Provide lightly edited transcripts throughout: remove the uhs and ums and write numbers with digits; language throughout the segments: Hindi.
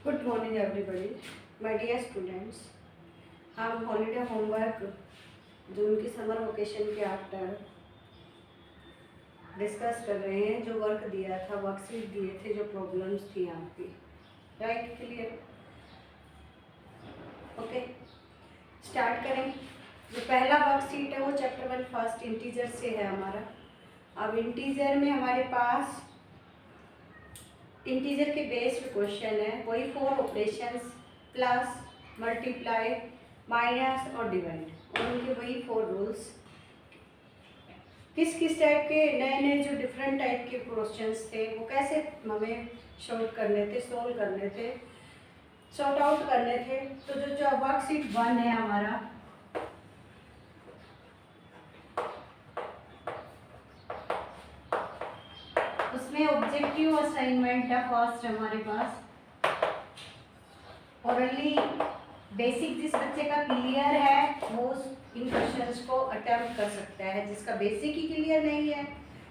Good morning everybody, my dear students. हम हॉलीडे होमवर्क जून की समर वेकेशन के आफ्टर डिस्कस कर रहे हैं। जो वर्क दिया था, वर्कशीट दिए थे, जो प्रॉब्लम्स थी आपकी, राइट? क्लियर? ओके, स्टार्ट करें। जो पहला वर्कशीट है वो चैप्टर 1 फर्स्ट इंटीजर से है हमारा। अब इंटीजर में हमारे पास इंटीजर के बेस्ड क्वेश्चन है, वही 4 ऑपरेशंस, प्लस, मल्टीप्लाई, माइनस और डिवाइड, और उनके वही 4 रूल्स। किस किस टाइप के नए नए जो डिफरेंट टाइप के क्वेश्चंस थे वो कैसे हमें सॉल्व करने थे, सोल्व करने थे, सॉर्ट आउट करने थे। तो जो वर्कशीट 1 है हमारा, उसमें ऑब्जेक्टिव असाइनमेंट है फर्स्ट हमारे पास। ओरली बेसिक जिस बच्चे का क्लियर है वो इन क्वेश्चंस को अटेम्प्ट कर सकता है। जिसका बेसिक ही क्लियर नहीं है,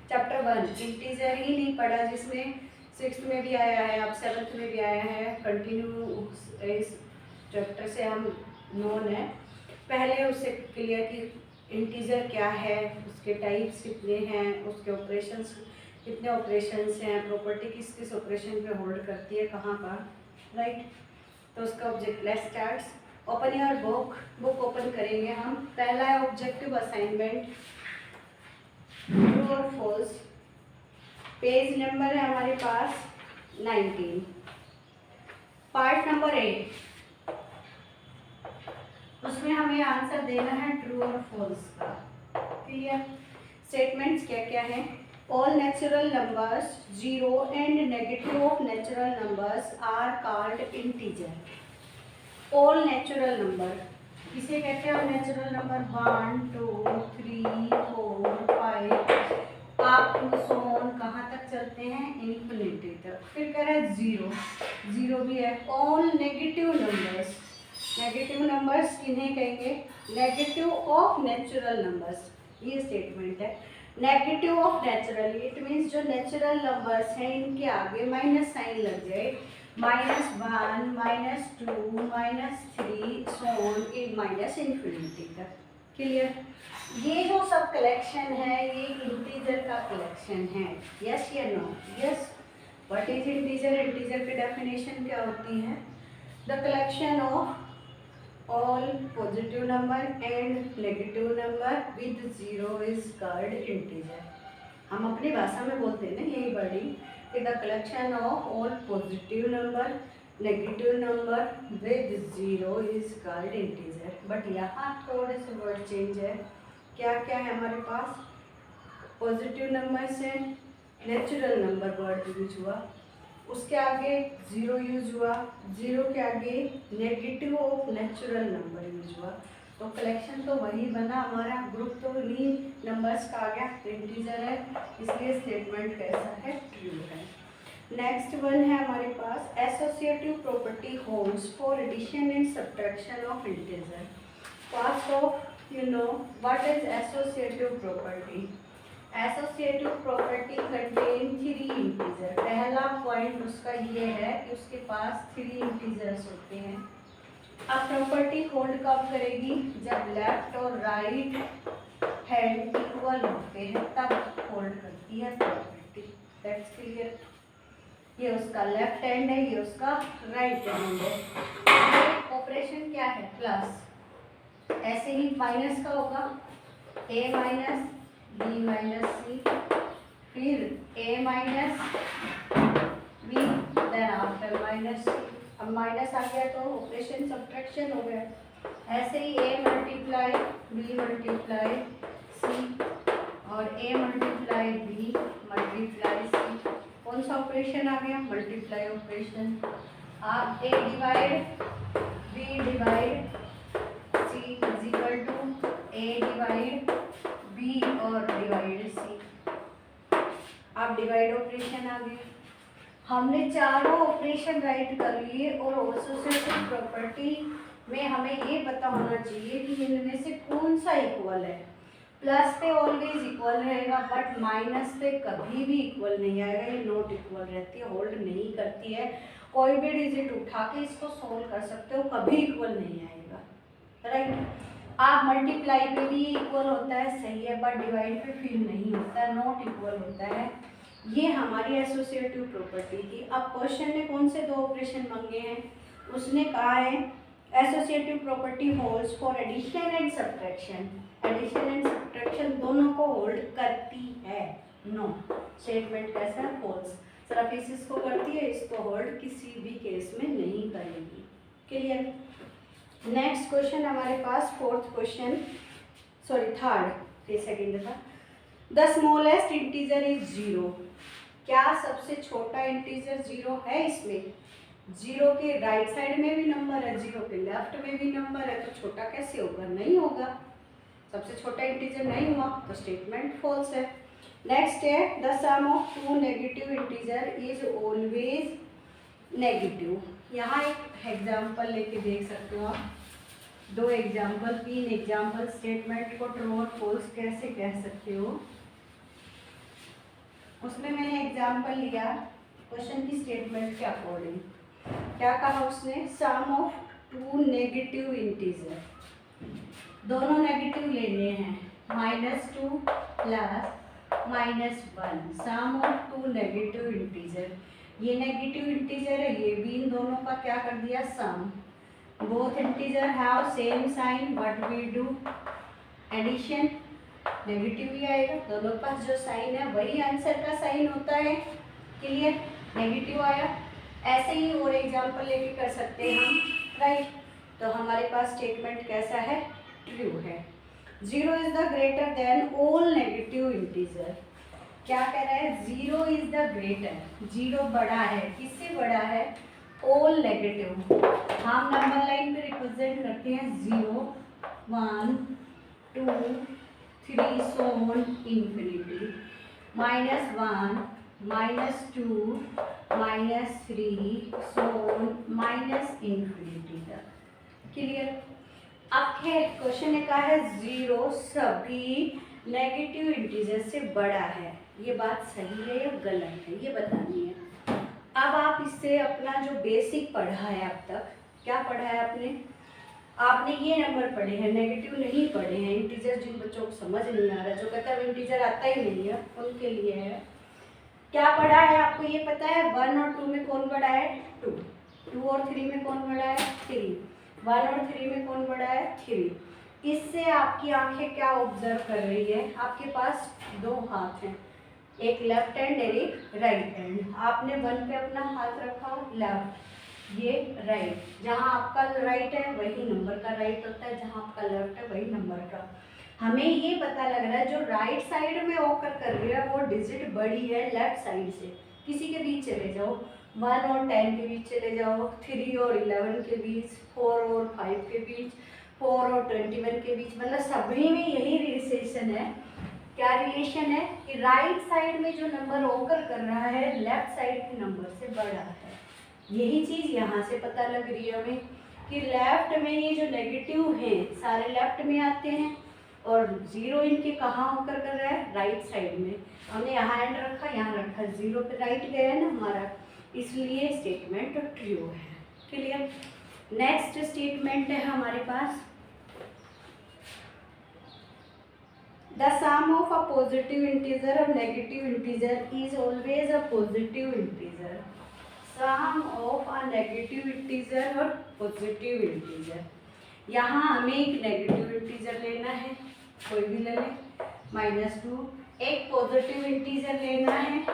चैप्टर 1 इंटीजर ही नहीं पढ़ा, जिसमें 6th में भी आया है, अब 7th में भी आया है, कंटिन्यू इस चैप्टर से हम नोन है, पहले उससे क्लियर कि इंटीजर क्या है, उसके टाइप्स कितने हैं, उसके ऑपरेशंस कितने ऑपरेशंस हैं, प्रॉपर्टी किस किस ऑपरेशन पे होल्ड करती है, कहाँ का, राइट? तो उसका object let's start. Open your book open करेंगे हम। पहला है ऑब्जेक्टिव असाइनमेंट, ट्रू और फॉल्स। पेज नंबर है हमारे पास 19, पार्ट नंबर 8। उसमें हमें आंसर देना है ट्रू और फॉल्स का। क्लियर? स्टेटमेंट्स क्या क्या है? All natural numbers, zero and negative of natural numbers are called integer. All natural number किसे कहते हैं? Natural number 1 2 3 4 5 up to so on, कहाँ तक चलते हैं? इन्फिनिटी तक। फिर कह रहा है जीरो, जीरो भी है। All negative numbers, negative numbers किन्हें कहेंगे? नेगेटिव ऑफ नेचुरल नंबर्स, ये स्टेटमेंट है। Negative of natural, it means जो नेचुरल नंबर्स हैं इनके आगे माइनस साइन लग जाए, -1 -2 -3 सोन इन माइनस इन्फिनिटी तक। क्लियर? ये जो सब कलेक्शन है ये इंटीजर का कलेक्शन है। यस या no? Yes. What is integer? Integer की डेफिनेशन क्या होती है? The collection of all positive number and negative number with zero is called integer। हम अपनी भाषा में बोलते हैं ना यही वर्डिंग कि the collection of all positive number, negative number with zero is called integer. But यहाँ थोड़े से वर्ड चेंज है। क्या क्या है हमारे पास? पॉजिटिव नंबर से नेचुरल नंबर वर्ड यूज हुआ, उसके आगे जीरो यूज हुआ, जीरो के आगे negative of natural number use हुआ। तो कलेक्शन तो वही बना हमारा, ग्रुप तो इन्हीं नंबर्स का आ गया, इंटीजर है, इसलिए स्टेटमेंट कैसा है? ट्रू है। नेक्स्ट वन है हमारे पास associative property holds for addition and subtraction of integer. First of you know what is associative property? Associative property contain 3 integer. पहला पॉइंट उसका ये है कि उसके पास 3 इंटीजर्स होते हैं। अब प्रॉपर्टी होल्ड कब करेगी? जब लेफ्ट और राइट हैंड इक्वल होते हैं तब होल्ड करती है प्रॉपर्टी। That's clear? ये उसका लेफ्ट हैंड है, ये उसका राइट हैंड है। ऑपरेशन क्या है? प्लस। ऐसे ही माइनस का होगा, a minus b minus C, फिर a minus b, then after minus C. अब माइनस आ गया तो ऑपरेशन सब्ट्रैक्शन हो गया। ऐसे ही a multiply b multiply C और a multiply b multiply C. कौन सा ऑपरेशन आ गया? Multiply operation. आप a divide b divide c is equal to a divide b और डिवाइड सी। आप डिवाइड ऑपरेशन आ गए। हमने चारों ऑपरेशन राइट कर लिए और एसोसिएटिव प्रॉपर्टी में हमें ये पता होना चाहिए कि इनमें से कौन सा इक्वल है। प्लस पे ऑलवेज इक्वल रहेगा, बट माइनस पे कभी भी इक्वल नहीं आएगा, ये नॉट इक्वल रहती है, होल्ड नहीं करती है। कोई भी डिजिट उठा के इसको सोल्व कर सकते हो, कभी इक्वल नहीं आएगा, राइट। आप मल्टीप्लाई पे भी इक्वल होता है, सही है, बट डिवाइड पे फिर नहीं होता, नॉट इक्वल होता है। ये हमारी एसोसिएटिव प्रॉपर्टी थी। अब क्वेश्चन ने कौन से दो ऑपरेशन मांगे हैं, उसने कहा है associative property holds for addition and subtraction. Addition and subtraction दोनों को होल्ड करती है, नो। स्टेटमेंट कैसा है, फॉल्स। सिर्फ इसको करती है, इसको होल्ड किसी भी केस में नहीं करेगी। क्लियर। नेक्स्ट क्वेश्चन हमारे पास fourth question, sorry third, second था। The smallest integer is 0। क्या सबसे छोटा इंटीजर 0 है? इसमें 0 के राइट साइड में भी नंबर है, 0 के लेफ्ट में भी नंबर है, तो छोटा कैसे होगा? नहीं होगा, सबसे छोटा इंटीजर नहीं हुआ, तो स्टेटमेंट फॉल्स है। नेक्स्ट है the sum of two negative integer is always negative. यहाँ एक एग्जाम्पल लेके देख सकते हो आप, दो एग्जाम्पल, तीन एग्जाम्पल, स्टेटमेंट को ट्रू और फॉल्स कैसे कह सकते हो। उसमें मैंने एग्जाम्पल लिया क्वेश्चन की स्टेटमेंट के अकॉर्डिंग। क्या कहा उसने, sum of two negative integer, दोनों नेगेटिव लेने हैं, -2 plus -1, sum of two negative integer. ये नेगेटिव इंटीजर है, ये भी इन दोनों का क्या कर दिया, sum. Both integer have same sign, but we do addition, negative ही आएगा, दोनों पास जो साइन है वही आंसर का साइन होता है। क्लियर, नेगेटिव आया। ऐसे ही और एग्जांपल लेके कर सकते हैं हम, राइट। तो हमारे पास स्टेटमेंट कैसा है, ट्रू है। 0 is the greater than all negative integer. क्या कह रहा है, 0 इज द ग्रेटर, 0 बड़ा है, किससे बड़ा है, ऑल नेगेटिव। हम नंबर लाइन पे रिप्रेजेंट करते हैं 0, 1, 2, 3 so on infinity, -1, -2, -3 so on -infinity तक। क्लियर। अब क्वेश्चन ने कहा है 0 सभी नेगेटिव इंटीजर से बड़ा है, ये बात सही है या गलत है, ये बतानी है। अब आप इससे अपना जो बेसिक पढ़ा है अब तक, क्या पढ़ा है आपने ये नंबर पढ़े हैं, नेगेटिव नहीं पढ़े हैं। इंटीजर जिन बच्चों को समझ नहीं आ रहा, जो कहता है इंटीजर आता ही नहीं है, उनके लिए है। क्या पढ़ा है आपको ये पता है, 1 और 2 में कौन बड़ा है, 2, 2 और 3 में कौन बड़ा है, 3, 1 और 3 में कौन बड़ा है, 3। इससे आपकी आंखें क्या ऑब्जर्व कर रही है, आपके पास दो हाथ हैं, एक लेफ्ट हैंड और एक राइट हैंड। आपने 1 पे अपना हाथ रखा, लेफ्ट, ये राइट। जहाँ आपका राइट है वही नंबर का राइट होता है, जहाँ आपका लेफ्ट है वही नंबर का। हमें ये पता लग रहा है जो राइट साइड में होकर कर रही है वो डिजिट बड़ी है लेफ्ट साइड से। किसी के बीच चले जाओ, 1 और 10 के बीच चले जाओ, 3 और 11 के बीच, 4 और 5 के बीच, 4 और 21 के बीच, मतलब सभी में यही रिलेशन है। क्या रिलेशन है कि राइट साइड में जो नंबर होकर कर रहा है लेफ्ट साइड के नंबर से बड़ा है। यही चीज़ यहाँ से पता लग रही है हमें कि लेफ्ट में ये जो नेगेटिव हैं सारे लेफ्ट में आते हैं, और 0 इनके कहाँ होकर कर रहा है, राइट साइड में। हमने यहाँ हैंड रखा, यहाँ रखा, 0 पे राइट गया है ना हमारा, इसलिए स्टेटमेंट ट्रू है। क्लियर। नेक्स्ट स्टेटमेंट है हमारे पास, the sum of a positive integer और negative integer is always a positive integer. Sum of a negative integer और पॉजिटिव इंटीजर। यहाँ हमें एक नेगेटिव इंटीजर लेना है, कोई भी ले लें, -2। एक पॉजिटिव इंटीजर लेना है,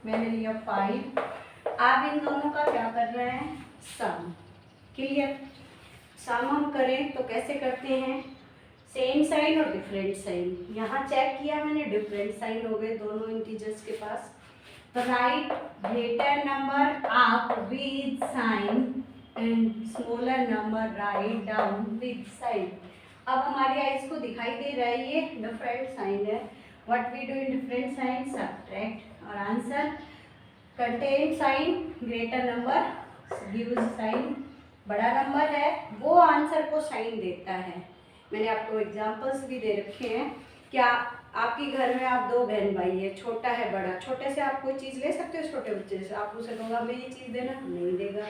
मैंने लिया 5। आप इन दोनों का क्या कर रहे हैं, सम। क्लियर। सम हम करें तो कैसे करते हैं, सेम साइन और डिफरेंट साइन। यहाँ चेक किया मैंने, डिफरेंट साइन हो गए दोनों इंटीजर्स के पास। तो write greater number up with sign and smaller number write down with sign. अब हमारे आइज को दिखाई दे रहा है ये डिफरेंट साइन है। What we do in different sign, subtract, और answer contain sign greater number gives sign, बड़ा नंबर है वो आंसर को साइन देता है। मैंने आपको एग्जांपल्स भी दे रखे हैं। क्या आपके घर में आप 2 बहन भाई है, छोटा है बड़ा, छोटे से आप कोई चीज़ ले सकते हो, छोटे बच्चे से आप उसे कहोगे हमें ये चीज़ देना, नहीं देगा।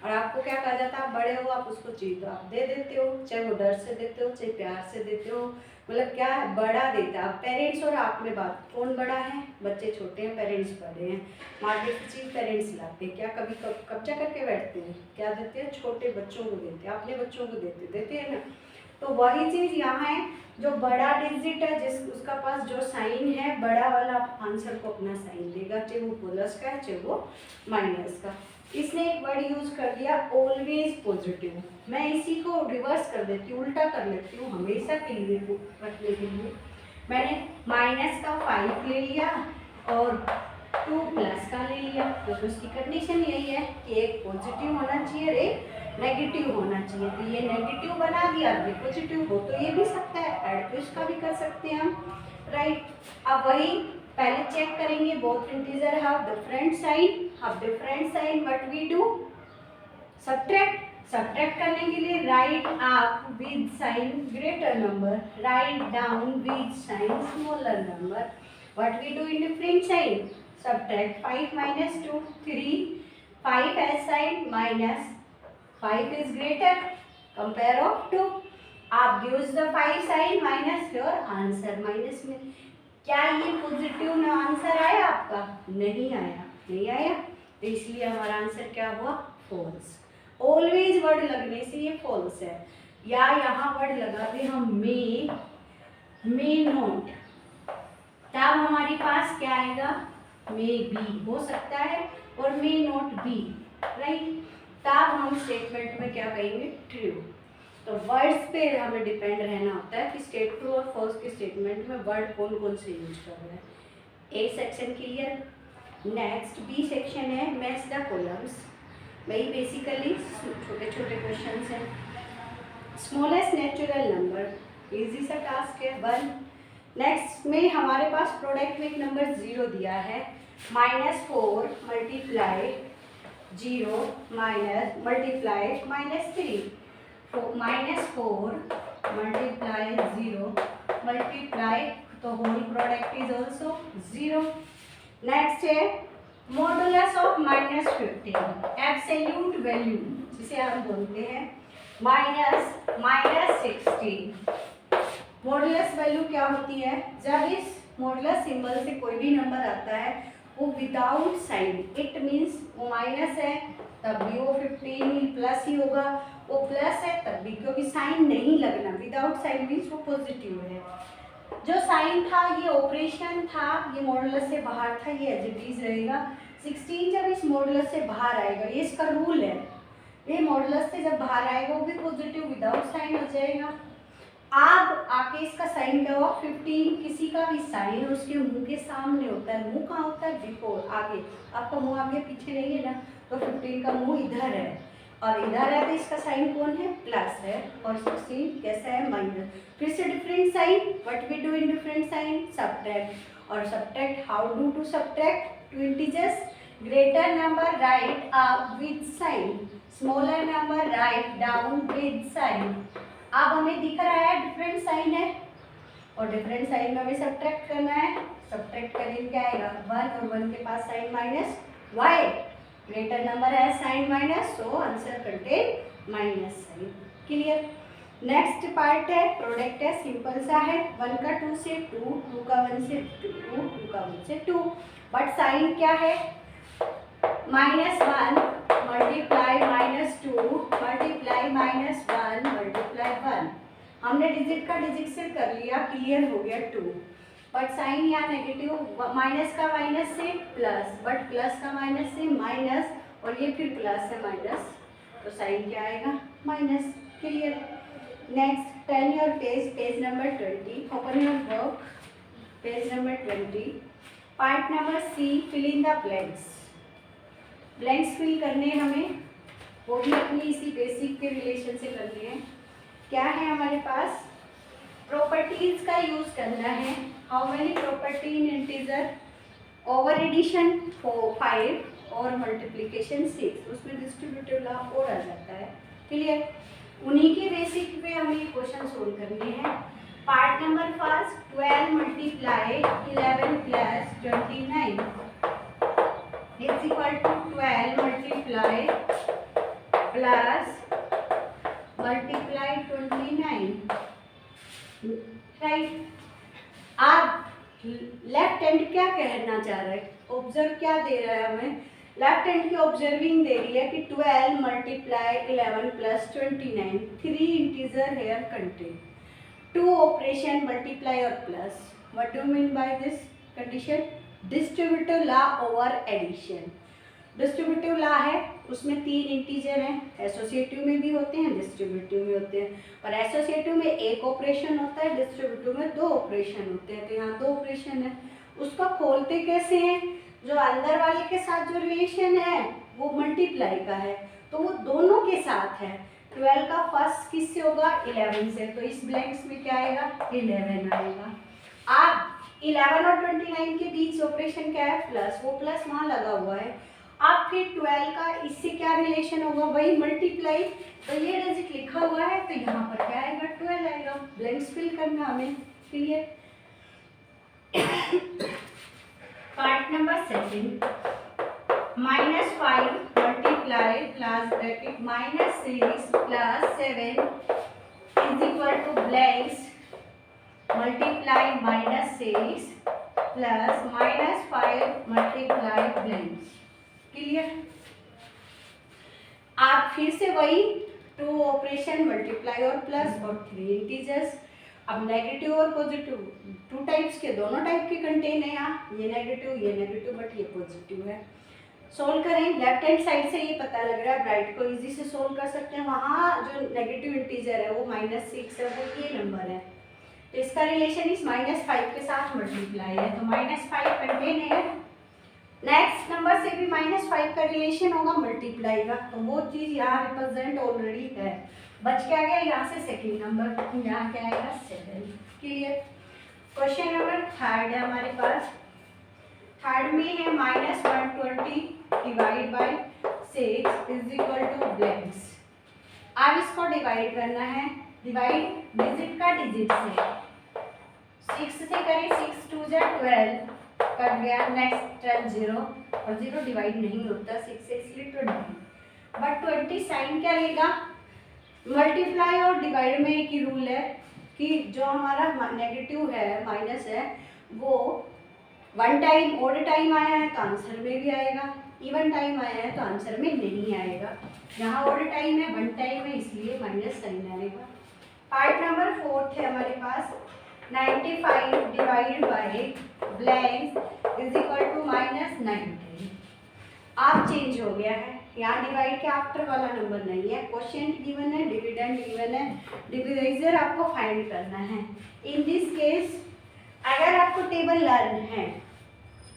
और आपको क्या कहा जाता है, आप बड़े हो, आप उसको चीज़ तो आप दे देते हो, चाहे वो डर से देते हो चाहे प्यार से देते हो, मतलब क्या है, बड़ा देता है। पेरेंट्स और आप में बात, कौन बड़ा है, बच्चे छोटे हैं, पेरेंट्स बड़े हैं। मार्केट से चीज़ पेरेंट्स लाते हैं, क्या कभी कब्जा करके बैठते हैं, क्या देते हैं, छोटे बच्चों को देते हैं, अपने बच्चों को देते हैं ना। तो वही चीज़ यहाँ है, जो बड़ा डिजिट है जिस उसका पास जो साइन है बड़ा वाला, आंसर को अपना साइन देगा, चाहे वो प्लस का है चाहे वो माइनस का। इसने एक वर्ड यूज कर दिया ऑलवेज पॉजिटिव, मैं इसी को रिवर्स कर देती हूँ, उल्टा कर लेती हूँ हमेशा के लिए रखने के लिए। मैंने माइनस का 5 ले लिया और 2 प्लस का ले लिया, तो उसकी कंडीशन यही है कि एक पॉजिटिव होना चाहिए और एक नेगेटिव होना चाहिए। तो ये नेगेटिव बना दिया, ये पॉजिटिव हो तो ये भी सकता है, ऐड तो इसका भी कर सकते हैं हम, राइट। अब वही पहले चेक करेंगे, both integer have different sign, what we do, subtract करने के लिए write up with sign greater number, write down with sign smaller number, what we do in different sign, subtract 5 minus 2 3, 5 has sign minus 5 is greater, compare of 2, आप gives the 5 sign minus your answer, minus में क्या ये पॉजिटिव ना आंसर आया आपका, नहीं आया, तो इसलिए हमारा आंसर क्या हुआ, फॉल्स। ऑलवेज वर्ड लगने से ये फॉल्स है, या यहाँ वर्ड लगा दे हम मे नॉट, तब हमारे पास क्या आएगा, मे बी हो सकता है और मे नॉट बी, राइट। तब हम स्टेटमेंट में क्या कहेंगे, ट्रू। तो वर्ड्स पे हमें डिपेंड रहना होता है कि स्टेट ट्रू और फॉल्स के स्टेटमेंट में वर्ड कौन कौन से यूज कर रहे हैं। A section clear. Next B section है मैच द कॉलम्स। वही बेसिकली छोटे छोटे क्वेश्चन हैं। स्मॉलेस्ट नेचुरल नंबर, इजी सा टास्क है, 1। नेक्स्ट में हमारे पास प्रोडक्ट में एक नंबर 0 दिया है, -4 मल्टीप्लाई 0 माइनस मल्टीप्लाई -3, तो -4 मल्टीप्लाई 0 मल्टीप्लाई, तो whole product is also 0। Next है मॉडुलस ऑफ -15, एब्सोल्यूट वैल्यू जिसे हम बोलते हैं -16। मॉडुलस वैल्यू क्या होती है, जब इस मॉडुलस सिंबल से कोई भी नंबर आता है वो विदाउट साइन, इट मीन्स वो माइनस है तब भी वो 15 प्लस ही होगा, वो प्लस है तब भी, क्योंकि साइन नहीं लगना, विदाउट साइन मीन्स वो पॉजिटिव है। जो साइन था ये ऑपरेशन था, ये मॉडुलस से बाहर था, ये एज इट इज रहेगा। 16 जब इस मॉडुलस से बाहर आएगा, ये इसका रूल है, ये मॉडुलस से जब बाहर आएगा वो भी पॉजिटिव विदाउट साइन हो जाएगा। अब आके इसका साइन क्या हुआ, 15, किसी का भी साइन उसके मुंह के सामने होता है, मुंह कहाँ होता है, बिफोर, आगे, आपका मुंह आगे पीछे नहीं है ना, तो 15 का मुंह इधर है और इधर है, तो इसका साइन कौन है, प्लस है, और 16 कैसा है, माइनस। फिर से different sign, what we do in different sign, subtract, और subtract, how do to subtract, 2 integers, greater number write up with sign, smaller number write down with sign. अब हमें दिख रहा है डिफरेंट साइन है और डिफरेंट साइन में हमें सब्ट्रैक्ट करना है, सब्ट्रैक्ट करेंगे क्या आएगा, 1 और 1 के पास sign minus, why greater number है sign minus, so answer contain minus sign, clear. Next part है प्रोडक्ट है, सिंपल सा है, 1 का 2 से 2, 2 का 1 से 2, 2 का 1 से 2, बट साइन क्या है, -1 मल्टीप्लाई -2 मल्टीप्लाई -1 मल्टीप्लाई 1। हमने डिजिट का डिजिट से कर लिया, क्लियर हो गया 2, बट साइन या नेगेटिव, माइनस का माइनस से प्लस, बट प्लस का माइनस से माइनस, और ये फिर प्लस से माइनस, तो साइन क्या आएगा, minus, clear. Next turn your page number 20, open your book, page number 20, part number C, fill in the blanks. Blanks fill करने हमें, वो भी अपनी इसी बेसिक के रिलेशन से करनी है। क्या है हमारे पास, प्रॉपर्टीज का यूज करना है। How many property in integer, over addition 5 और मल्टीप्लिकेशन 6, उसमें डिस्ट्रीब्यूटिव लॉ और आ जाता है, क्लियर। उन्हीं के बेसिक पे हमें क्वेश्चन सोल्व करने हैं। Part number first 12 multiply 11 plus 29 is equal to 12 multiply plus multiply 29, right. आप लेफ्ट हैंड क्या कहना चाह रहे हैं, ऑब्जर्व क्या दे रहा है हमें, लेफ्ट हैंड की ऑब्जर्विंग दे रही है कि 12 multiply 11 plus 29, 3 integer here contain, 2 operation multiply और plus. What do mean by this condition, distributive law over addition. Distributive law है, उसमें 3 इंटीजर हैं, एसोसिएटिव में भी होते हैं, डिस्ट्रीब्यूटिव में होते हैं। और एसोसिएटिव में 1 ऑपरेशन होता है, डिस्ट्रीब्यूटिव में 2 ऑपरेशन होते हैं। तो यहाँ 2 ऑपरेशन है, उसको खोलते कैसे हैं, जो अंदर वाले के साथ जो रिलेशन है वो मल्टीप्लाई का है, तो वो दोनों के साथ है। 12 का फर्स्ट किससे होगा, 11 से, तो इस ब्लैंक्स में क्या आएगा, 11 आएगा। आप 11 और 29 के बीच ऑपरेशन क्या है, प्लस, वो प्लस वहाँ लगा हुआ है। आप फिर 12 का इससे क्या रिलेशन होगा, वही मल्टीप्लाई, तो ये डिजिट लिखा हुआ है तो यहाँ पर क्या आएगा, 12 आएगा। ब्लैंक्स फिल करना हमें, clear. Part number second, -5 multiply plus bracket -6 plus 7 is equal to blanks multiply -6 plus -5 multiply blanks, clear. आप फिर से वही 2 ऑपरेशन मल्टीप्लाई और प्लस और 3 इंटीजर्स। अब नेगेटिव और पॉजिटिव 2 टाइप्स के, दोनों टाइप के कंटेन है यहाँ, ये नेगेटिव बट ये पॉजिटिव है। सोल्व करें, लेफ्ट हैंड साइड से ये पता लग रहा है, राइट को इजी से सोल्व कर सकते हैं। वहाँ जो नेगेटिव इंटीजर है वो -6 है, वो ये नंबर है, तो इसका रिलेशन इस -5 के साथ मल्टीप्लाई है, तो -5 कंटेन है। नेक्स्ट नंबर से भी -5 का रिलेशन होगा मल्टीप्लाई का, तो वो चीज़ यहाँ रिप्रेजेंट ऑलरेडी है। बच क्या गया यहाँ से सेकंड नंबर, यहाँ क्या आएगा 7, क्लियर। क्वेश्चन नंबर थर्ड है हमारे पास, थर्ड में है -120 divide by 6 is equal to blanks. अब इसको डिवाइड करना है, डिवाइड डिजिट का डिजिट से, 6 से करें, 6 2 जा 12 कट गया, नेक्स्ट 10 0 और 0 डिवाइड नहीं होता, 6 से इसलिए 20, बट 20 साइन क्या लेगा, मल्टीप्लाई और डिवाइड में एक ही रूल है कि जो हमारा नेगेटिव है, माइनस है, वो 1 टाइम ऑड टाइम आया है तो आंसर में भी आएगा, इवन टाइम आया है तो आंसर में नहीं आएगा। यहाँ ऑड टाइम है, 1 टाइम है, इसलिए माइनस साइन आएगा। पार्ट नंबर 4 है हमारे पास, 95 divide by blank is equal to -90। आप चेंज हो गया है, यहाँ डिवाइड के आफ्टर वाला नंबर नहीं है, क्वोशिएंट गिवन है, डिविडेंड गिवन है, डिविजर आपको फाइंड करना है। इन दिस केस अगर आपको टेबल लर्न है,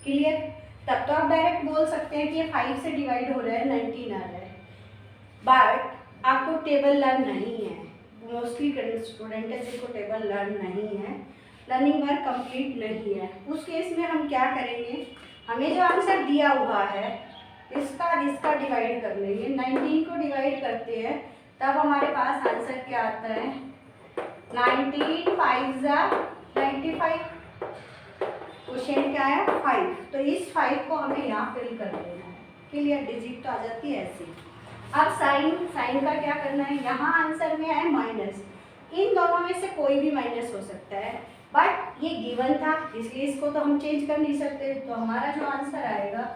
क्लियर, तब तो आप डायरेक्ट बोल सकते हैं कि ये 5 से डिवाइड हो रहा है, 19 आ रहा है, बट आपको टेबल लर्न नहीं है, मोस्टली स्टूडेंट है जिनको टेबल लर्न नहीं है, लर्निंग वर्क कंप्लीट नहीं है, उस केस में हम क्या करेंगे, हमें जो आंसर दिया हुआ है इसका डिवाइड कर लेंगे, 19 को डिवाइड करते हैं तब हमारे पास आंसर क्या आता है, 19 5 जा 95, क्वेश्चन क्या है 5, तो इस 5 को हमें यहाँ फिल कर देना है, क्लियर, डिजिट तो आ जाती है ऐसे। अब साइन का क्या करना है, यहाँ आंसर में आए माइनस, इन दोनों में से कोई भी माइनस हो सकता है, बट ये गिवन था इसलिए इसको तो हम चेंज कर नहीं सकते, तो हमारा जो आंसर आएगा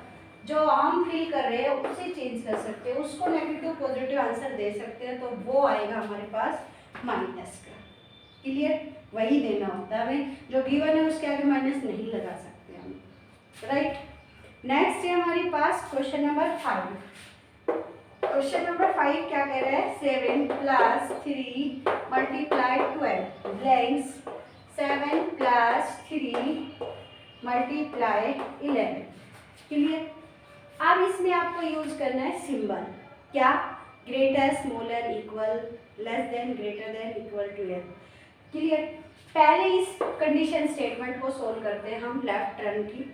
जो हम फिल कर रहे हैं उसे चेंज कर सकते हैं, उसको नेगेटिव पॉजिटिव आंसर दे सकते हैं, तो वो आएगा हमारे पास माइनस का, क्लियर, वही देना होता है हमें, जो गिवन है उसके आगे माइनस नहीं लगा सकते हम, राइट। नेक्स्ट है हमारे पास क्वेश्चन नंबर 5। क्वेश्चन नंबर 5 क्या कह रहा है, 7 plus 3 multiply 12 blanks 7 plus 3 multiply 11, clear. अब इसमें आपको यूज करना है सिंबल, क्या, greater smaller equal less than greater than equal to एन, क्लियर। पहले इस कंडीशन स्टेटमेंट को सोल्व करते हैं हम लेफ्ट टर्न की।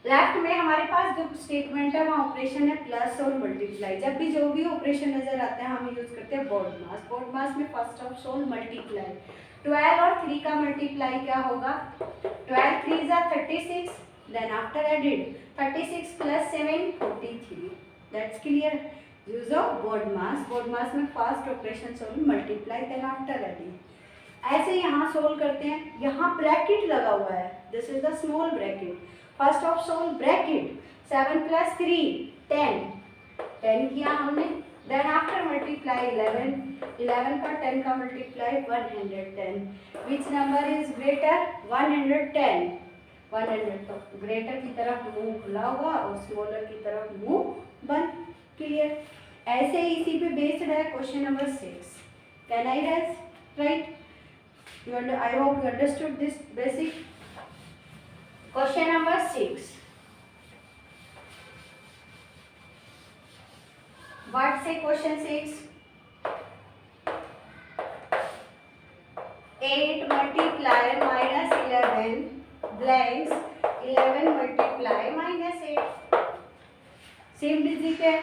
लेफ्ट में हमारे पास जो स्टेटमेंट है वहाँ ऑपरेशन है प्लस और मल्टीप्लाई, जब भी जो भी ऑपरेशन नजर आता है हम यूज करते हैं बोर्ड मास। बोर्ड मास में फर्स्ट ऑफ सोल मल्टीप्लाई, 12 और 3 का मल्टीप्लाई क्या होगा? 12 3 जा 36, then after added 36 plus 7 43. That's clear. Use of BODMAS. BODMAS में first operation solve multiply then after adding. ऐसे यहाँ सोल्व करते हैं. यहाँ ब्रैकेट लगा हुआ है. This is the small bracket. First of solve bracket 7 plus 3 10. 10 किया हमने. Then after multiply 11. 11 का 10 का multiply 110. Which number is greater? 110. 100 तो ग्रेटर की तरफ मुंह खुला हुआ और स्मॉलर की तरफ मुंह बंद. क्लियर. ऐसे इसी पे बेस्ड है question number 6. Can I right? I hope you understood this basic. Question number 6. What say question 6? 8 multiply minus 11 blanks 11 multiply minus 8. Same digit है.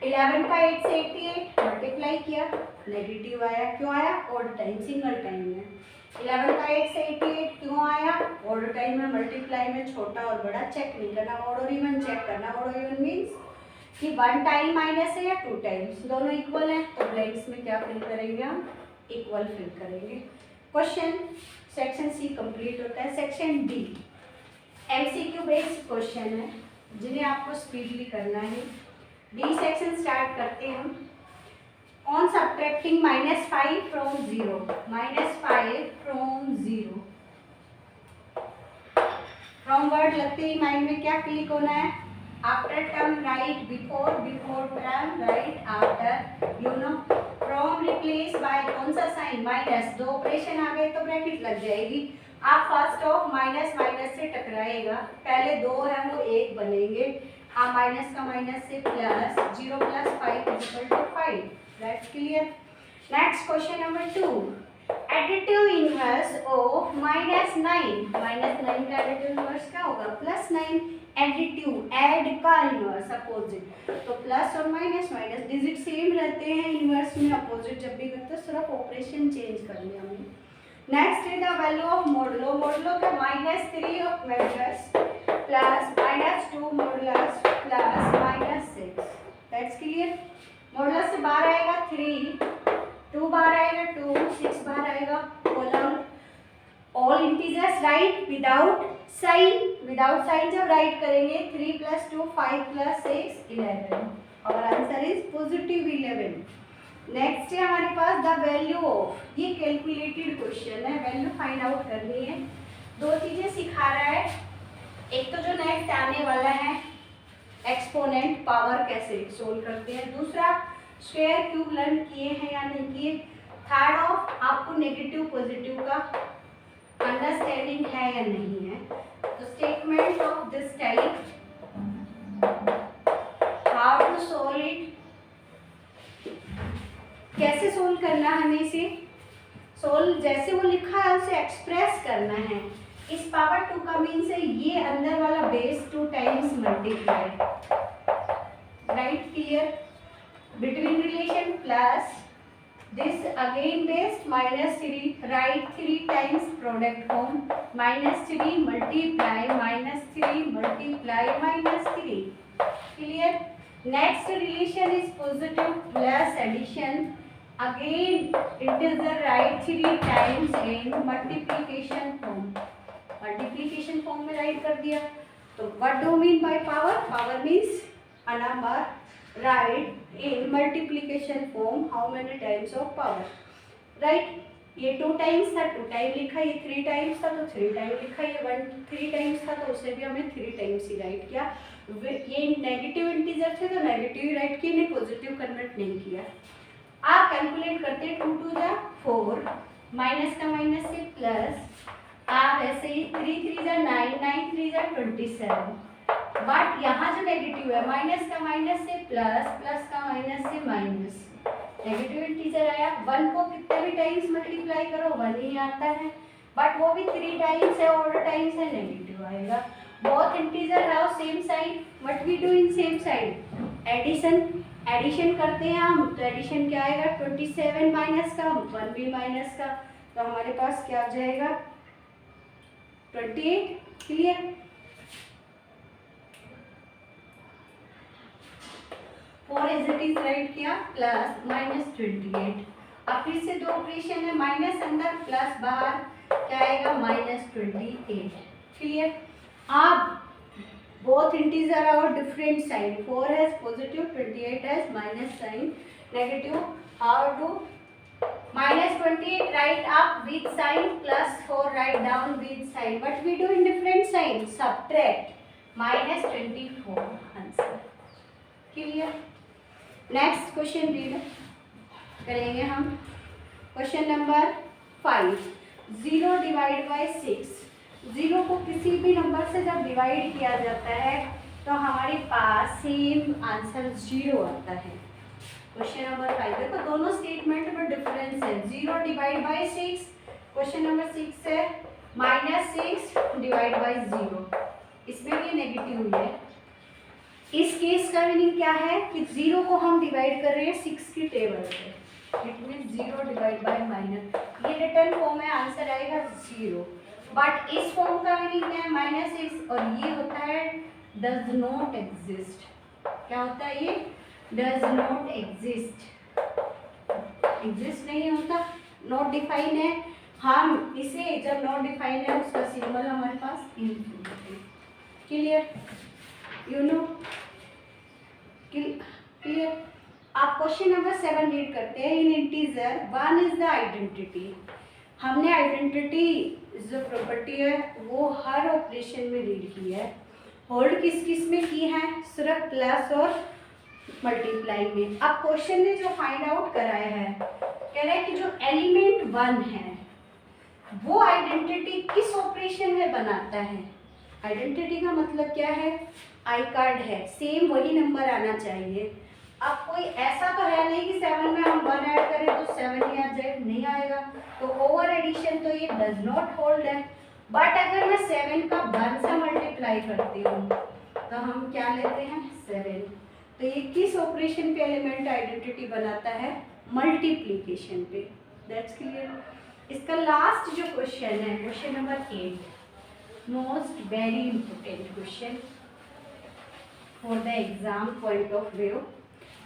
11 का 8 से 88 मल्टीप्लाई किया, नेगेटिव आया. क्यों आया? ऑड टाइम, सिंगल टाइम में. 11 का 8 से 88 क्यों आया? ऑड टाइम में. मल्टीप्लाई में छोटा और बड़ा चेक नहीं करना. ऑड और इवन चेक करना. ऑड और इवन मीन्स कि 1 टाइम माइनस है या 2 टाइम्स, दोनों इक्वल है तो ब्लैंक्स में क्या फिल करेंगे हम? इक्वल फिल करेंगे. क्वेश्चन सेक्शन सी कंप्लीट होता है. Section D MCQ based question है जिन्हें आपको स्पीडली करना है. डी सेक्शन स्टार्ट करते हैं हम. On subtracting -5 from 0. -5 from 0. From word लगते ही माइंड में क्या क्लिक होना है? After term right before, before term right after. You know from replace by कौन सा साइन? माइनस. दो ऑपरेशन आ गए तो ब्रैकेट लग जाएगी. आप फर्स्ट ऑफ माइनस माइनस से टकराएगा. पहले दो है वो एक बनेंगे. आप माइनस का माइनस से plus. 0 plus 5 equal to 5. That's clear. Next question number 2. Additive inverse of -9. -9 का एडिटिव इनवर्स क्या होगा? +9. एडिटिव ऐड का इनवर्स अपोजिट. तो प्लस और माइनस माइनस डिजिट सेम रहते हैं इनवर्स में. अपोजिट जब भी करते हैं सिर्फ ऑपरेशन चेंज कर लिया हमने. Next is the value of modulo. Modulo का -3 of measures plus -2 modulus plus -6. That's clear. Modulus से बाहर आएगा 3, 2 बाहर आएगा 2, 6 बाहर आएगा. Column all integers right without sign. Without sign जब राइट करेंगे 3 + 2 5 + 6 11. और आंसर इज पॉजिटिव 11. नेक्स्ट है हमारे पास द वैल्यू ऑफ. ये कैलकुलेटेड क्वेश्चन है. वैल्यू फाइंड आउट करनी है. दो चीजें सिखा रहा है. एक तो जो नेक्स्ट आने वाला है एक्सपोनेंट पावर कैसे सोल्व करते हैं. दूसरा स्क्वायर क्यूब लर्न किए हैं या नहीं किए. थर्ड ऑफ आपको नेगेटिव पॉजिटिव का अंडरस्टैंडिंग है या नहीं है. तो statement of this type how to solve it. कैसे सोल्व करना है हमें इसे. सोल्व जैसे वो लिखा है उसे एक्सप्रेस करना है. इस पावर 2 का मीन से ये अंदर वाला base 2 times multiply. Right clear. Between relation plus this again base -3 right 3 times product form -3 multiply -3 multiply -3. Clear. Next relation is positive plus addition. Again integer right 3 times in multiplication form. Multiplication form में राइट कर दिया. तो what do mean by power. Power means a number right in multiplication form how many times of power. Right. ये 2 टाइम्स था 2 टाइम लिखा. ये 3 टाइम्स था तो 3 टाइम लिखा. ये 3 टाइम्स था तो उसे भी हमने 3 टाइम्स ही राइट किया. ये नेगेटिव इंटीजर थे तो नेगेटिव राइट किए, इन्हें पॉजिटिव कन्वर्ट नहीं किया. आप कैलकुलेट करते 2 × 2 = 4. माइनस का माइनस से प्लस. आप ऐसे ही 3 × 3 = 9, 9 × 3 = 27. बट यहाँ जो नेगेटिव है माइनस का माइनस से प्लस, प्लस का माइनस से माइनस. नेगेटिव इंटीजर आया. 1 को कितने भी टाइम्स मल्टीप्लाई करो 1 ही आता है. बट वो भी 3 टाइम्स है, ऑड टाइम्स है, नेगेटिव आएगा. Both integer have same sign. What we do in same sign. Addition. Addition करते हैं हम तो एडिशन क्या आएगा 27 माइनस का 1 भी माइनस का. तो हमारे पास क्या आ जाएगा 28। Clear. Four as it is write किया प्लस -28। अब फिर से दो ऑपरेशन है, माइनस अंदर प्लस बाहर, क्या आएगा -28। क्लियर। अब बोथ इंटीजर और different sign, 4 has positive, 28 has minus sign negative. How to -28 write up with sign plus 4 write down with sign. What we do in different sign? Subtract -24 answer. Clear? Next question read करेंगे हम। Question number 5, 0 divide by 6। 0 को किसी भी नंबर से जब डिवाइड किया जाता है तो हमारे पास सेम आंसर 0 आता है। क्वेश्चन नंबर 5 देखो दोनों स्टेटमेंट में डिफरेंस है। 0 डिवाइड बाई 6, क्वेश्चन नंबर 6 है -6 डिवाइड बाई 0, इसमें भी नेगेटिव है। इस केस का मीनिंग क्या है कि 0 को हम डिवाइड कर रहे हैं 6 की टेबल से, it mean 0 divide by minus, ये रिटर्न फॉर्म में आंसर आएगा 0। बट इस फॉर्म का मीनिंग क्या है -6, और ये होता है डज नॉट एग्जिस्ट। क्या होता है ये? डज नॉट एग्जिस्ट, एग्जिस्ट नहीं होता, नॉट डिफाइन है। हम इसे जब नॉट डिफाइन है उसका सिंबल हमारे पास इनफिनिटी है। क्लियर? You know clear. आप क्वेश्चन नंबर 7 रीड करते हैं। इन इंटीजर 1 इज द आइडेंटिटी। हमने आइडेंटिटी जो प्रॉपर्टी है वो हर ऑपरेशन में रीड की है। होल्ड किस किस में की है? सिर्फ प्लस और मल्टीप्लाई में। अब क्वेश्चन ने जो फाइंड आउट कराया है, कह रहा है कि जो एलिमेंट 1 है वो आइडेंटिटी किस ऑपरेशन में बनाता है। आइडेंटिटी का मतलब क्या है? आई कार्ड है, सेम वही नंबर आना चाहिए। अब कोई ऐसा तो है नहीं कि 7 में हम 1 ऐड करें तो 7 ही आ जाए, नहीं आएगा। तो ओवर एडिशन तो ये डज नॉट होल्ड है। बट अगर मैं 7 का 1 से मल्टीप्लाई करती हूँ तो हम क्या लेते हैं 7। तो ये किस ऑपरेशन पे एलिमेंट आइडेंटिटी बनाता है? मल्टीप्लीकेशन पे। That's clear. इसका लास्ट जो क्वेश्चन है, question number 8, most very important question for the exam point of view.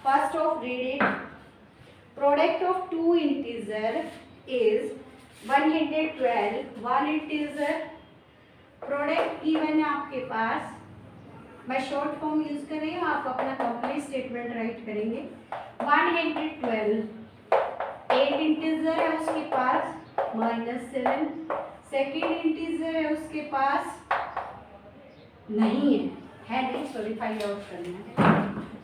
First of read it. Product of two integer is 112. One integer product given है आपके पास। मैं शॉर्ट फॉर्म यूज कर रही हूँ, आप अपना कंप्लीट स्टेटमेंट राइट करेंगे। 112, 8 इंटीजर है उसके पास -7, सेकेंड इंटीजर है उसके पास नहीं है नहीं, सॉरी फाइंड आउट करना है।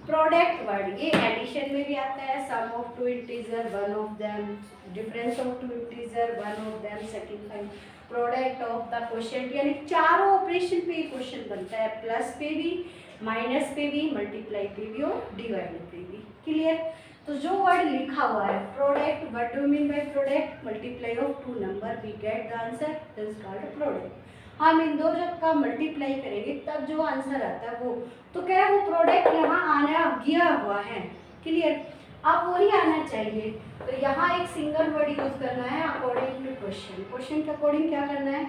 प्रोडक्ट वर्ड ये एडिशन में भी आता है। Sum of two integer one of them, difference of two integer one of them, second product of the quotient, यानी चारों ऑपरेशन पे क्वेश्चन बनता है। प्लस पे भी, माइनस पे भी, मल्टीप्लाई पे भी और डिवाइड पे भी। क्लियर? तो जो वर्ड लिखा हुआ है product, what do mean by product? Multiply of two number, we get the answer, this is called product. हम इन दो जब का मल्टीप्लाई करेंगे तब जो आंसर आता है वो, तो क्या है वो प्रोडक्ट यहाँ आना गया हुआ है। क्लियर? अब वही आना चाहिए। तो यहाँ एक सिंगल वर्ड यूज करना है अकॉर्डिंग टू क्वेश्चन। क्वेश्चन के अकॉर्डिंग क्या करना है?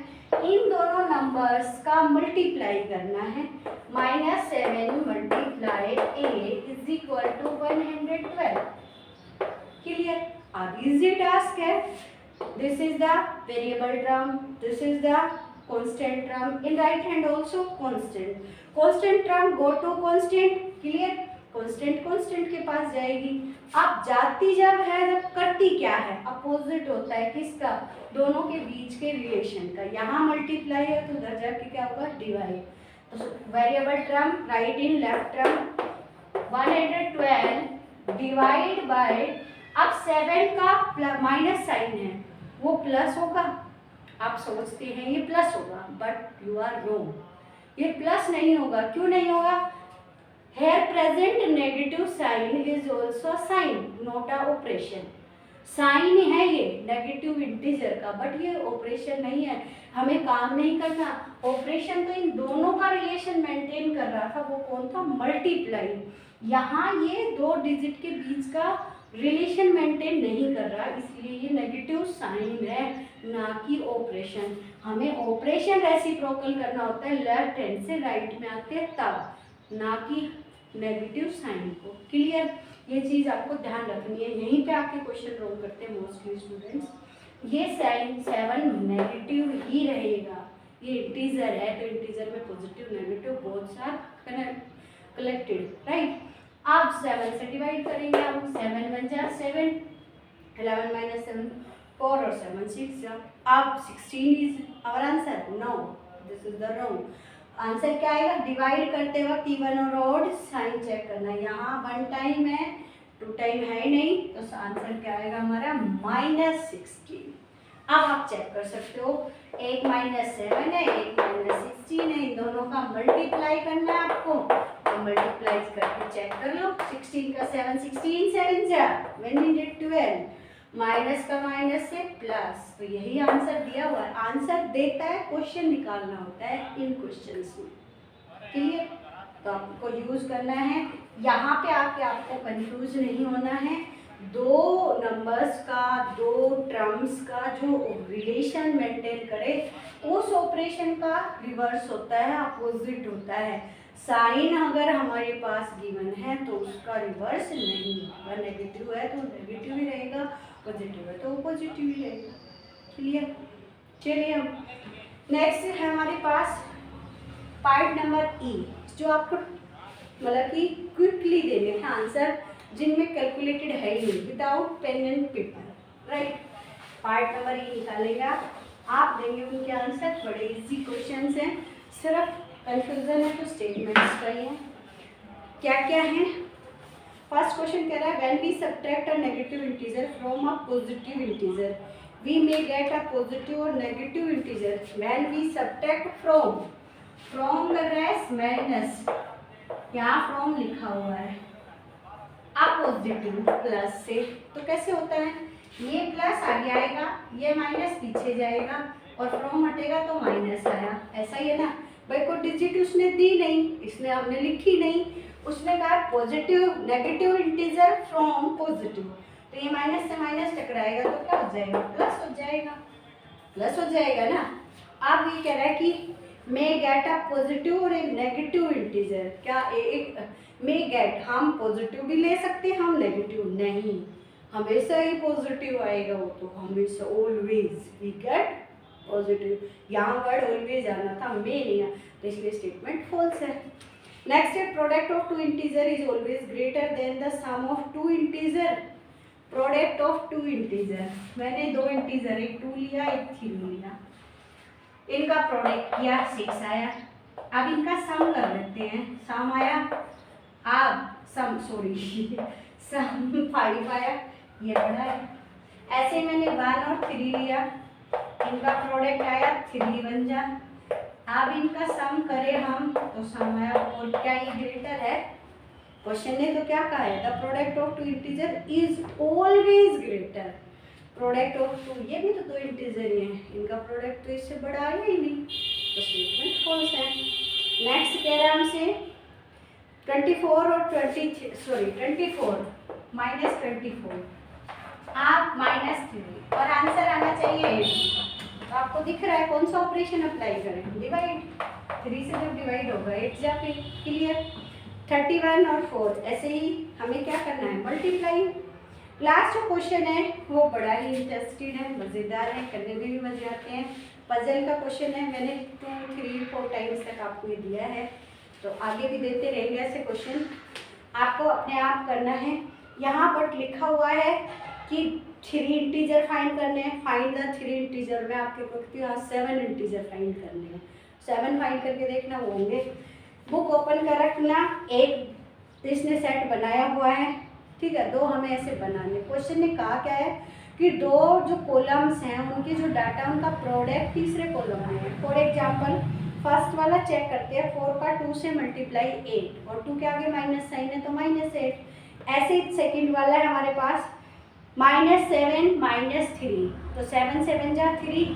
इन दोनों नंबर्स का मल्टीप्लाई करना है। -7 multiply a is equal to 112। Clear? अब इजी टास्क है। This is the variable term, this is the constant term, in right hand also constant term go to constant। clear? constant के पास जाएगी। अब जाती जब है, जब करती क्या है? अपोजिट होता है किसका? दोनों के बीच के रिलेशन का। यहाँ मल्टीप्लाई है तो उधर जाके क्या होगा? डिवाइड। तो variable term right in left term 112 divide by, अब 7 का माइनस साइन है वो प्लस होगा। आप सोचते हैं ये प्लस होगा, बट यू आर रोंग। ये प्लस नहीं होगा। क्यों नहीं होगा? Here present negative sign is also sign, not a operation. Sign है ये नेगेटिव इंटीजर का, बट ये ऑपरेशन नहीं है। हमें काम नहीं करना। ऑपरेशन तो इन दोनों का रिलेशन मेंटेन कर रहा था, वो कौन था? मल्टीप्लाई। यहाँ ये दो डिजिट के बीच का रिलेशन मेंटेन नहीं कर रहा, इसलिए ये नेगेटिव साइन है, ना कि ऑपरेशन। हमें ऑपरेशन रेसिप्रोकल करना होता है, लेफ्ट हैंड से राइट में आते हैं तब, ना कि नेगेटिव साइन को। क्लियर? ये चीज़ आपको ध्यान रखनी है, यहीं पे आके क्वेश्चन रॉन्ग करते हैं मोस्टली स्टूडेंट्स। ये साइन 7 नेगेटिव ही रहेगा, ये इंटीजर है तो इंटीजर में positive negative both are collected, right. आप 7 से डिवाइड करेंगे, आप 7 1 जा 7, 11 माइनस 7 4 और 7 6 जा। आप 16 is our answer? No, this is the wrong answer. क्या आएगा? डिवाइड करते वक्त इवन और ऑड साइन चेक करना, यहाँ 1 टाइम है 2 टाइम है नहीं, तो आंसर क्या आएगा हमारा? -16। अब आप चेक कर सकते हो, एक -7 है, एक -16 है, इन दोनों का मल्टीप्लाई करना है आपको, तो मल्टीप्लाई करके चेक कर लो। 16 का 7, 16 7 जा, when we did 12, माइनस का माइनस से प्लस, तो यही आंसर दिया हुआ है। आंसर देता है, क्वेश्चन निकालना होता है इन क्वेश्चंस में। क्लियर? तो आपको यूज करना है, यहाँ पे आके आपको कंफ्यूज नहीं होना है। दो नंबर्स का, दो टर्म्स का जो रिलेशन मेंटेन करे, उस ऑपरेशन का रिवर्स होता है, अपोजिट होता है। साइन अगर हमारे पास गिवन है तो उसका रिवर्स नहीं होगा, नेगेटिव है तो नेगेटिव ही रहेगा, पॉजिटिव है तो पॉजिटिव ही रहेगा। क्लियर? चलिए अब नेक्स्ट है हमारे पास पार्ट नंबर ई, जो आपको मतलब कि क्विकली देने का आंसर, जिनमें कैलकुलेटेड है ही नहीं, without pen and paper, right. Part number E निकालेगा, आप देंगे उनके आंसर, बड़े इजी क्वेश्चंस हैं, सिर्फ कंफ्यूजन है तो स्टेटमेंट्स का ही है। क्या क्या है? फर्स्ट क्वेश्चन कह रहा है when we subtract a negative integer from a positive integer we may get a positive और negative integer when we subtract from लग रहा है माइनस, यहाँ फ्रॉम लिखा हुआ है, अपोजिटिव प्लस से, तो कैसे होता है? ये प्लस आगे आएगा, ये माइनस पीछे जाएगा, और फ्रॉम हटेगा तो माइनस आया, ऐसा ही है ना। भाई कोई डिजिट उसने दी नहीं, इसलिए हमने लिखी नहीं, उसने कहा positive negative integer from positive, तो ये माइनस से माइनस टकराएगा तो क्या हो जाएगा? प्लस हो जाएगा, प्लस हो जाएगा ना। अब ये कह रहा है कि मे गेट अ पॉजिटिव और एक नेगेटिव इंटीजर, क्या एक मे गेट, हम पॉजिटिव भी ले सकते हैं, हम नेगेटिव नहीं, हमेशा ही पॉजिटिव आएगा वो, तो हमेशा ऑलवेज वी गेट पॉजिटिव, यहाँ वर्ड ऑलवेज आना था, मे नहीं आया, तो इसलिए स्टेटमेंट फॉल्स है। नेक्स्ट है product of two integer is always greater than the sum of two integer. Product of two integer, मैंने दो इंटीजर, एक 2 लिया एक 3 लिया, इनका प्रोडक्ट किया 6 आया। अब इनका सम कर लेते हैं, सम आया, अब सम सम 5 आया, ये बड़ा है। ऐसे मैंने 1 और 3 लिया, इनका प्रोडक्ट आया 3 बन जा। अब इनका सम करें हम तो सम आया, और क्या ये ग्रेटर है? क्वेश्चन ने तो क्या कहा है? The product of two integer is always greater. Product of two, ये भी तो दो इंटीजर ही हैं, इनका प्रोडक्ट तो इससे बड़ा आया ही नहीं, तो स्टेटमेंट फॉल्स है। नेक्स्ट कह रहा है हमसे 24 और 24 माइनस 24, आप -3, और आंसर आना चाहिए 8। तो आपको दिख रहा है कौन सा ऑपरेशन अप्लाई करें? डिवाइड, 3 से जब डिवाइड होगा 8 जाके। क्लियर? 31 और 4, ऐसे ही हमें क्या करना है? मल्टीप्लाई। लास्ट जो क्वेश्चन है वो बड़ा ही इंटरेस्टिंग है, मज़ेदार है, करने में भी मजे आते हैं। पजल का क्वेश्चन है, मैंने 2 3 4 टाइम्स तक आपको ये दिया है, तो आगे भी देते रहेंगे ऐसे क्वेश्चन, आपको अपने आप करना है। यहाँ पर लिखा हुआ है कि 3 इंटीजर फाइंड करने हैं, फाइंड द 3 इंटीजर। मैं आपके वक्त यहाँ 7 इंटीजर फाइंड करने हैं, 7 फाइंड करके देखना वो होंगे। बुक ओपन कर रखना, एक इसने सेट बनाया हुआ है, ठीक है, 2 हमें ऐसे बनाने। क्वेश्चन ने कहा क्या है कि 2 जो कॉलम्स हैं उनके जो डाटा उनका प्रोडक्ट तीसरे कॉलम में है। फॉर एग्जांपल फर्स्ट वाला चेक करते हैं, 4 का 2 से मल्टीप्लाई 8, और 2 के आगे माइनस साइन है तो -8। ऐसे सेकंड वाला है हमारे पास -7 -3, तो 7 7 जा 3,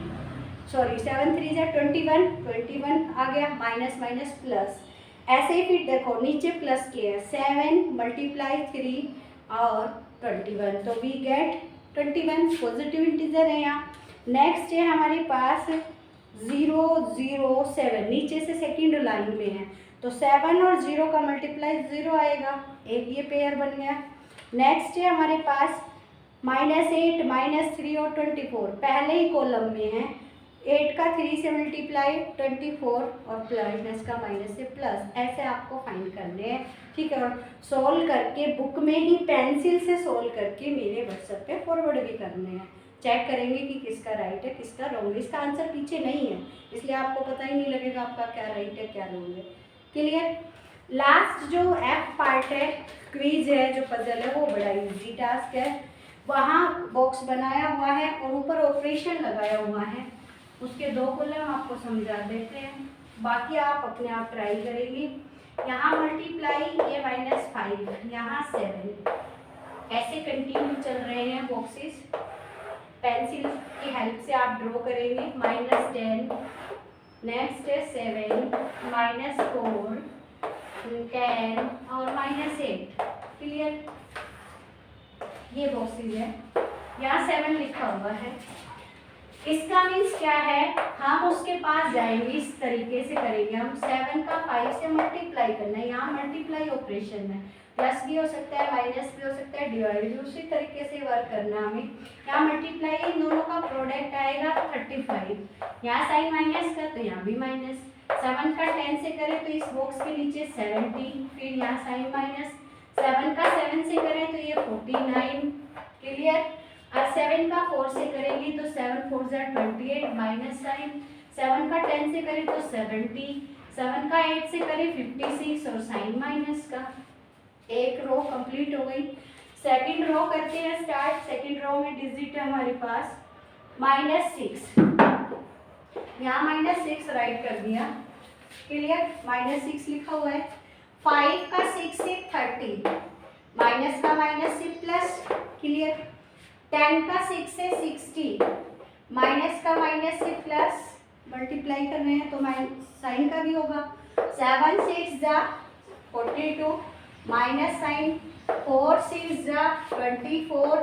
7 3 जा 21 आ गया, माइनस माइनस प्लस। ऐसे ही फिर देखो नीचे प्लस के है, 7 × 3 और 21, तो वी गेट 21 पॉजिटिव इंटीजर है यहाँ। नेक्स्ट है हमारे पास 0 0 7, नीचे से सेकंड लाइन में है, तो 7 और 0 का मल्टीप्लाई 0 आएगा, एक ये पेयर बन गया। नेक्स्ट है हमारे पास -8 -3 और 24, पहले ही कॉलम में है, 8 का 3 से मल्टीप्लाई 24 और माइनस का माइनस से प्लस, ऐसे आपको फाइंड करने हैं, ठीक है। और सोल्व करके बुक में ही पेंसिल से सोल्व करके मेरे व्हाट्सएप पे फॉरवर्ड भी करने हैं। चेक करेंगे कि किसका राइट है किसका रॉन्ग है, इसका आंसर पीछे नहीं है, इसलिए आपको पता ही नहीं लगेगा आपका क्या राइट है क्या रॉन्ग है। क्लियर। लास्ट जो एफ पार्ट है, क्विज है, जो पजल है, वो बड़ा इजी टास्क है। वहाँ बॉक्स बनाया हुआ है और ऊपर ऑपरेशन लगाया हुआ है, उसके 2 कॉलम आपको समझा देते हैं, बाकी आप अपने आप ट्राई करेंगे। यहाँ मल्टीप्लाई ये -5, यहाँ 7, ऐसे कंटिन्यू चल रहे हैं बॉक्सेस। पेंसिल की हेल्प से आप ड्रॉ करेंगे। -10, नेक्स्ट है 7, -4, 10 और -8। क्लियर। ये बॉक्सेस है, यहाँ 7 लिखा हुआ है, इसका मीन्स क्या है, हम उसके पास जाएंगे, इस तरीके से करेंगे हम। 7 का 5 से मल्टीप्लाई करना है, यहाँ मल्टीप्लाई ऑपरेशन है, प्लस भी हो सकता है माइनस भी हो सकता है, डिवाइड भी उसी तरीके से वर्क करना है हमें। यहाँ मल्टीप्लाई इन दोनों का प्रोडक्ट आएगा 35, यहाँ साइन माइनस का तो यहाँ भी माइनस। 7 का 10 से करें तो इस बॉक्स के नीचे 70, फिर यहाँ साइन माइनस। 7 का 7 से करें तो ये 49। क्लियर। और 7 का 4 से करेंगे तो 7 4 28 माइनस साइन। 7 का 10 से करें तो 70, 7 का 8 से करें 56 और साइन माइनस का। एक रो कंप्लीट हो गई। सेकंड रो करते हैं स्टार्ट। सेकंड रो में डिजिट है हमारे पास -6, यहाँ -6 राइट कर दिया। क्लियर। -6 लिखा हुआ है। 5 का 6 से 30, माइनस का माइनस से प्लस। क्लियर। 10 का 6 से 60, माइनस का माइनस से प्लस, मल्टीप्लाई कर रहे हैं तो साइन का भी होगा। 7 6 42, minus sign. 4 6 24,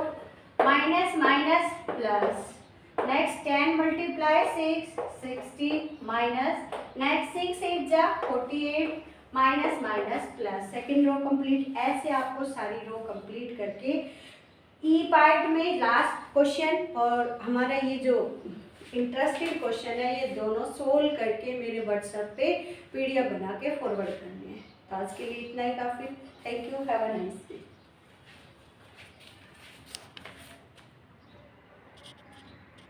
minus minus plus. Next 10 multiply 6 60, minus. Next 6 8 48, minus minus plus. Second row complete. ऐसे आपको सारी रो कंप्लीट करके ई पार्ट में लास्ट क्वेश्चन और हमारा ये जो इंटरेस्टिंग क्वेश्चन है, ये दोनों सोल्व करके मेरे व्हाट्सएप पे PDF बना के फॉरवर्ड करने हैं। तो आज के लिए इतना ही काफ़ी। Thank you. Have a nice.